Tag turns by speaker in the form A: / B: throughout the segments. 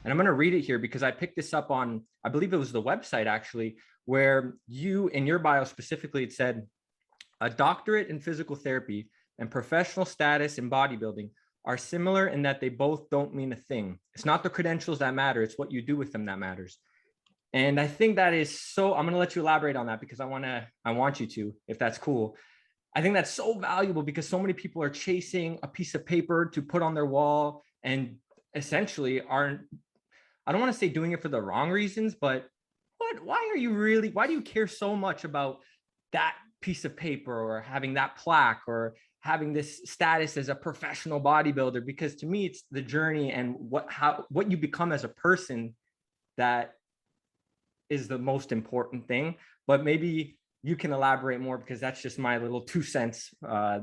A: And I'm going to read it here because I picked this up on, I believe it was the website actually, where you, in your bio specifically, it said, a doctorate in physical therapy and professional status in bodybuilding are similar in that they both don't mean a thing. It's not the credentials that matter, it's what you do with them that matters. And I think that is so, I'm going to let you elaborate on that because I want you to, if that's cool. I think that's so valuable because so many people are chasing a piece of paper to put on their wall and essentially aren't, I don't want to say doing it for the wrong reasons, but why do you care so much about that piece of paper or having that plaque or having this status as a professional bodybuilder? Because to me, it's the journey and what you become as a person that is the most important thing. But maybe you can elaborate more because that's just my little 2 cents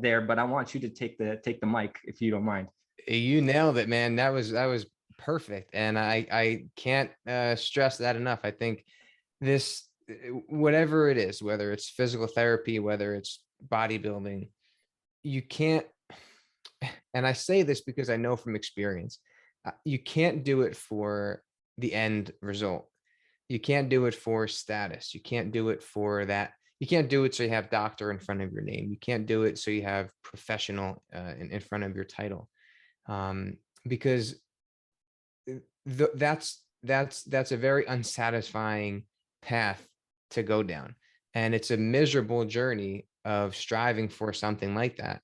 A: there. But I want you to take the mic if you don't mind.
B: You nailed it, man. That was perfect. And I can't stress that enough. I think this, whatever it is, whether it's physical therapy, whether it's bodybuilding, you can't, and I say this because I know from experience, you can't do it for the end result. You can't do it for status. You can't do it for that. You can't do it so you have doctor in front of your name. You can't do it so you have professional in front of your title. Because that's a very unsatisfying path to go down, and it's a miserable journey of striving for something like that.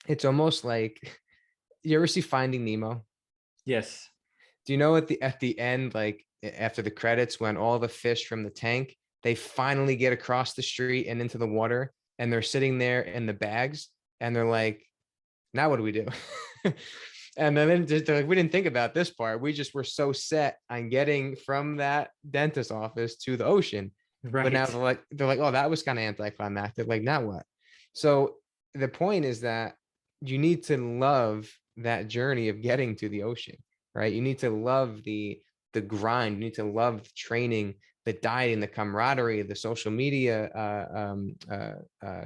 B: It's almost like, you ever see Finding Nemo?
A: Yes.
B: Do you know at the end, like after the credits, when all the fish from the tank, they finally get across the street and into the water, and they're sitting there in the bags, and they're like, now what do we do? And then they're like, we didn't think about this part. We just were so set on getting from that dentist office to the ocean. But now
A: Right.
B: they're like, oh, that was kind of anticlimactic. Like, now what? So the point is that you need to love that journey of getting to the ocean, right? You need to love the grind. You need to love the training, the dieting, the camaraderie, the social media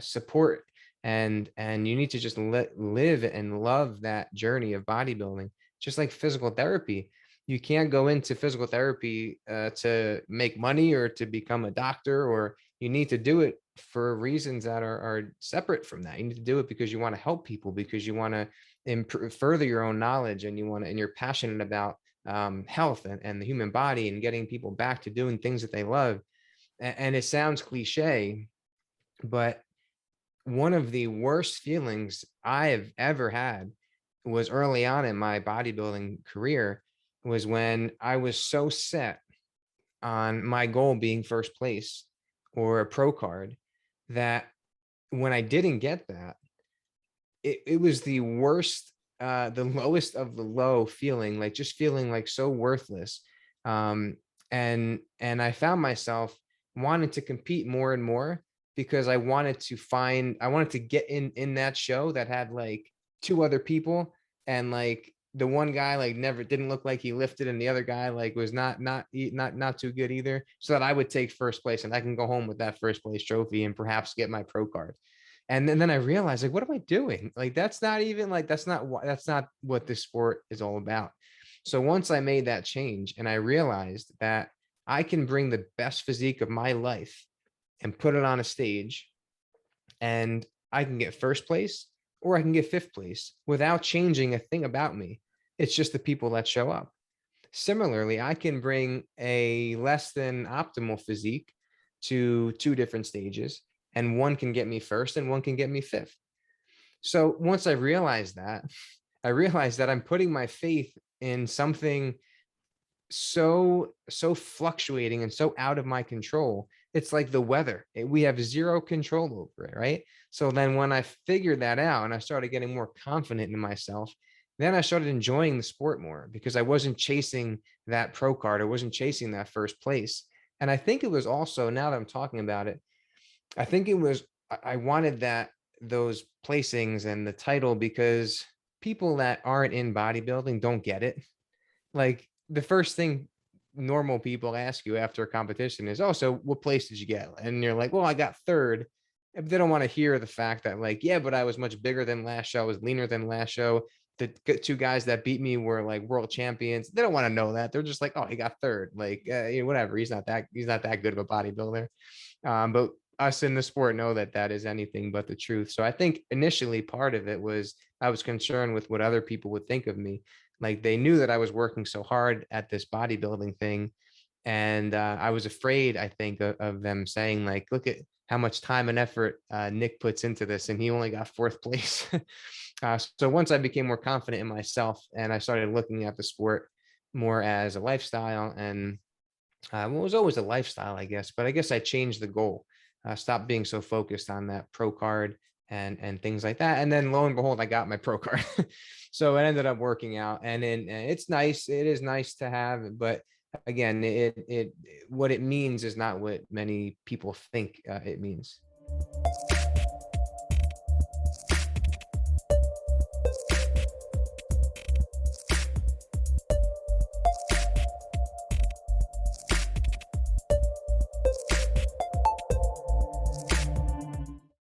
B: support, and you need to just live and love that journey of bodybuilding. Just like physical therapy, you can't go into physical therapy to make money or to become a doctor, or you need to do it for reasons that are separate from that. You need to do it because you want to help people, because you want to improve, further your own knowledge, and you're passionate about health and the human body and getting people back to doing things that they love. And it sounds cliche, but one of the worst feelings I have ever had was early on in my bodybuilding career, was when I was so set on my goal being first place or a pro card, that when I didn't get that, it was the worst, the lowest of the low feeling, like just feeling like so worthless. And I found myself wanting to compete more and more, because I wanted to get in that show that had like two other people, and like the one guy like never didn't look like he lifted, and the other guy like was not too good either, so that I would take first place and I can go home with that first place trophy and perhaps get my pro card. And then I realized, like, what am I doing? Like, that's not even like, that's not what this sport is all about. So once I made that change and I realized that I can bring the best physique of my life and put it on a stage, and I can get first place or I can get fifth place without changing a thing about me. It's just the people that show up. Similarly, I can bring a less than optimal physique to two different stages, and one can get me first and one can get me fifth. So once I realized that, I realized that I'm putting my faith in something so fluctuating and so out of my control. It's like the weather. We have zero control over it, right? So then when I figured that out and I started getting more confident in myself, then I started enjoying the sport more, because I wasn't chasing that pro card. I wasn't chasing that first place. And I think it was also, now that I'm talking about it, I think it was, I wanted those placings and the title, because people that aren't in bodybuilding don't get it. Like, the first thing normal people ask you after a competition is, oh, so what place did you get? And you're like, well, I got third. They don't want to hear the fact that, like, yeah, but I was much bigger than last show. I was leaner than last show. the two guys that beat me were like world champions. They don't want to know that. They're just like, oh, he got third. Like, whatever. He's not that good of a bodybuilder. But us in the sport know that that is anything but the truth. So I think initially part of it was I was concerned with what other people would think of me. Like they knew that I was working so hard at this bodybuilding thing. And I was afraid, I think, of them saying like, look at how much time and effort Nick puts into this, and he only got fourth place. So once I became more confident in myself and I started looking at the sport more as a lifestyle, and well, it was always a lifestyle, I guess, but I guess I changed the goal, stopped being so focused on that pro card and things like that. And then lo and behold, I got my pro card. So it ended up working out, and then it's nice. It is nice to have, but again, it what it means is not what many people think it means.